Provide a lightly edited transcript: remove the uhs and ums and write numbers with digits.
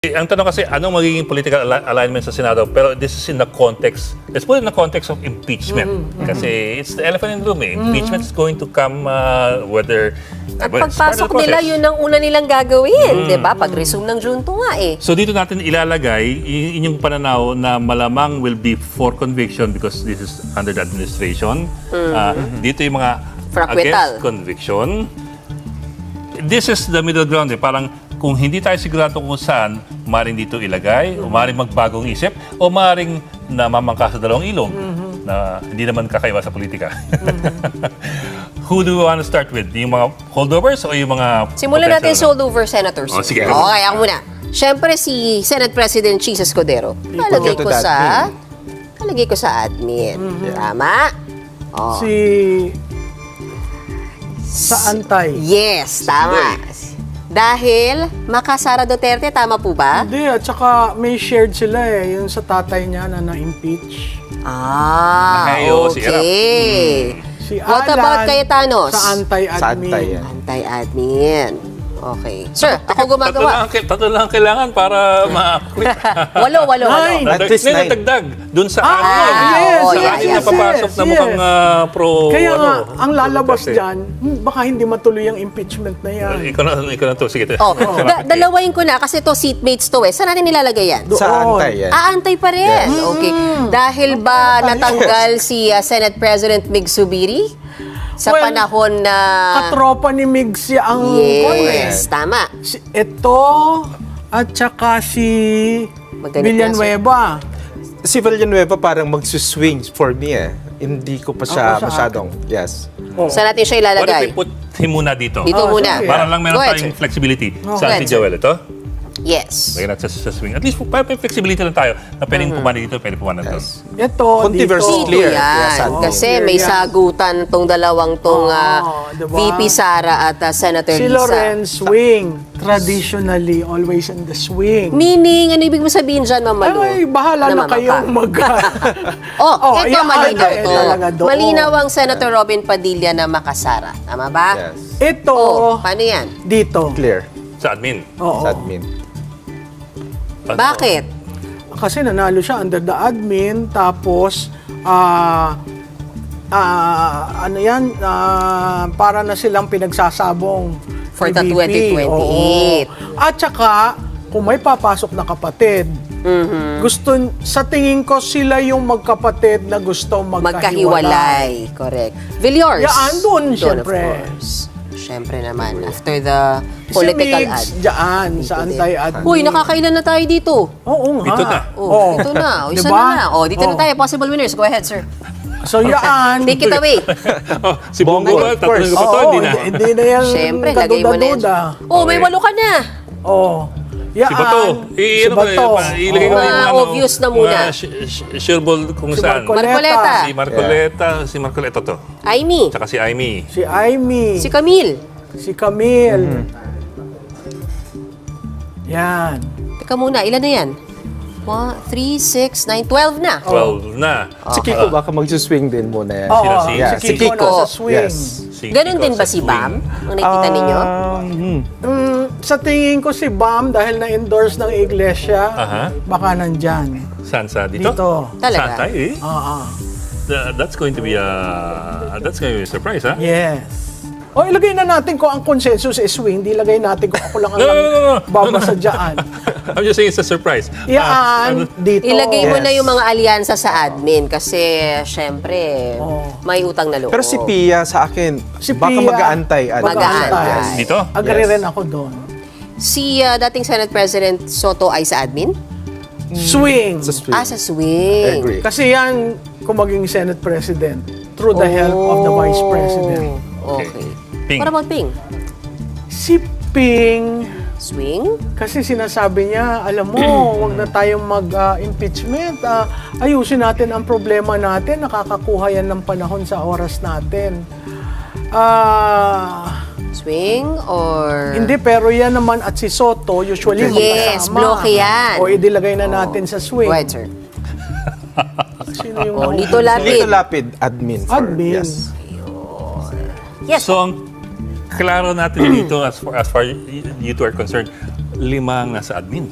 Ang tanong kasi, anong magiging political alignment sa Senado? Pero this is in the context, let's put it in the context of impeachment. Kasi it's the elephant in the room. Impeachment is going to come whether... At pagpasok nila, yun ang una nilang gagawin. Diba? Pag-resume ng Junto nga eh. So dito natin ilalagay inyong pananaw na malamang will be for conviction because this is under the administration. Dito yung mga against conviction. This is the middle ground. Parang kung hindi tayo sigurado kung saan, maaaring dito ilagay, o maaaring magbagong isip, o maaaring namamangka sa dalawang ilog na hindi naman kakaiba sa politika. Who do we want to start with? Yung mga holdovers o yung mga... Simulan natin sa holdover senators. Oh, sige. Okay, ako muna. Siyempre si Senate President Chis Escudero. Kalagay ko sa admin. Tama? Oh. Sa antay. Yes, tama. Dahil makasara Duterte, tama po ba? Hindi, at saka may shared sila eh, yung sa tatay niya na na-impeach. Okay. Si What Alan, about Cayetanos? sa anti-admin. Anti-admin. Okay. Sir, ako gumagawa. Tatlo lang kailangan para ma-quit. Walo. At least nine. Nagdagdag dun sa napapasok na mukhang pro... Kaya nga, ang lalabas dyan, baka hindi matuloy ang impeachment na yan. Ikaw na to. Sige. Dalawain ko na kasi to seatmates to eh. Saan natin nilalagay yan? Sa antay yan. Aantay pa rin. Yes. Okay. Dahil ba natanggal si Senate President Mig Zubiri? Sa panahon na... Katropa ni Migs ang... Yes, tama. Ito, at saka si Villanueva. Si Villanueva parang magsuswing for me eh. Hindi ko pa siya masyadong, yes. Saan natin siya What if ilalagay? we put him muna dito? Dito muna. Para lang meron Go ahead, tayong sir. flexibility. Go Saan ahead, si Joel ito? Yes. Lagyan natin sa swing. At least para may flexibility lang tayo na pwedeng pumana dito, pwedeng pumana dito. Ito, Controversy dito. clear. Yan. Yes, Kasi clear may yan. sagutan tong dalawang tong diba? VP Sara at Senator Si Lisa. Loren swing. Traditionally, always in the swing. Meaning, ano ibig mo sabihin dyan, Ma'am Malu? Ay, bahala na kayong Ito yan, malinaw to. talaga doon. Malinaw ang Senator Robin Padilla na makasara. Tama ba? Yes. Ito, Paano yan? dito. Clear. Sa admin. Oo. Sa admin. Bakit? Kasi nanalo siya under the admin, tapos, ano yan, para na silang pinagsasabong For ni the VP. 2028. Oo. At saka, kung may papasok na kapatid, gusto, sa tingin ko sila yung magkapatid na gusto magkahiwalay. Correct. Villors. Yan, doon, Of syempre. course. Syempre naman. After the political Si ad. Migs, dyan, sa anti-admin. Uy, nakakailan na tayo dito. Oo nga. Dito na. Ito na. Isa Diba? na. Dito na tayo. Possible winners. Go ahead, sir. So yan. Take it away. Si Bongo, Of course. tatanungin ko pa to, hindi na. Hindi na yan. Syempre, lagay mo na yan. May Okay. 8 ka na. Yan. Si Bato. Si Bato. Ilagay ko na yung obvious na muna. Sureball kung saan. Marcoleta. Si Marcoleta to. Aimee. Tsaka si Aimee. Si Aimee. Si Camille. Si Camille. Yan. Teka muna, ilan na yan? 1, 3, 6, 9, 12 na. 12 na. Si Kiko baka magsuswing din muna yan. Sino si- Yeah, si Kiko nasa swing. Yes. Si Ganon Kiko din ba sa si swing. Bam? Ang nakikita ninyo? Sa tingin ko si Bam, dahil na-endorse ng iglesia, Aha. baka nandyan. Saan sa dito? Dito. Talaga? Saan tayo eh? That's going to be a surprise, ha? Yes. O ilagay na natin kung ang consensus is swing, di ilagay natin kung ako lang ang No. babasa dyan. I'm just saying it's a surprise. Yan, dito. Ilagay mo Yes. na yung mga alyansa sa admin kasi syempre may utang na loob. Pero si Pia sa akin, Si baka Pia, mag-aantay. Mag-aantay. Dito? Agree Yes. rin ako doon. Si dating Senate President Soto ay sa admin? Swing. Sa swing. Sa swing. Agree. Kasi yan, kung maging Senate President, through the help of the Vice President. Okay. Ping. What about Ping? Si Ping, Swing? kasi sinasabi niya, alam mo, wag na tayong mag-impeachment. Ayusin natin ang problema natin. Nakakakuha yan ng panahon sa oras natin. Swing or... Hindi, pero yan naman at si Soto, usually Yes, magkasama. bloke yan. O idilagay na natin sa swing. Go ahead, sir. Sino yung Lito Lapid. Lito Lapid, admin. Admin. Yes. Yes. So, ang klaro natin dito as far you two are concerned, 5 ang nasa admin.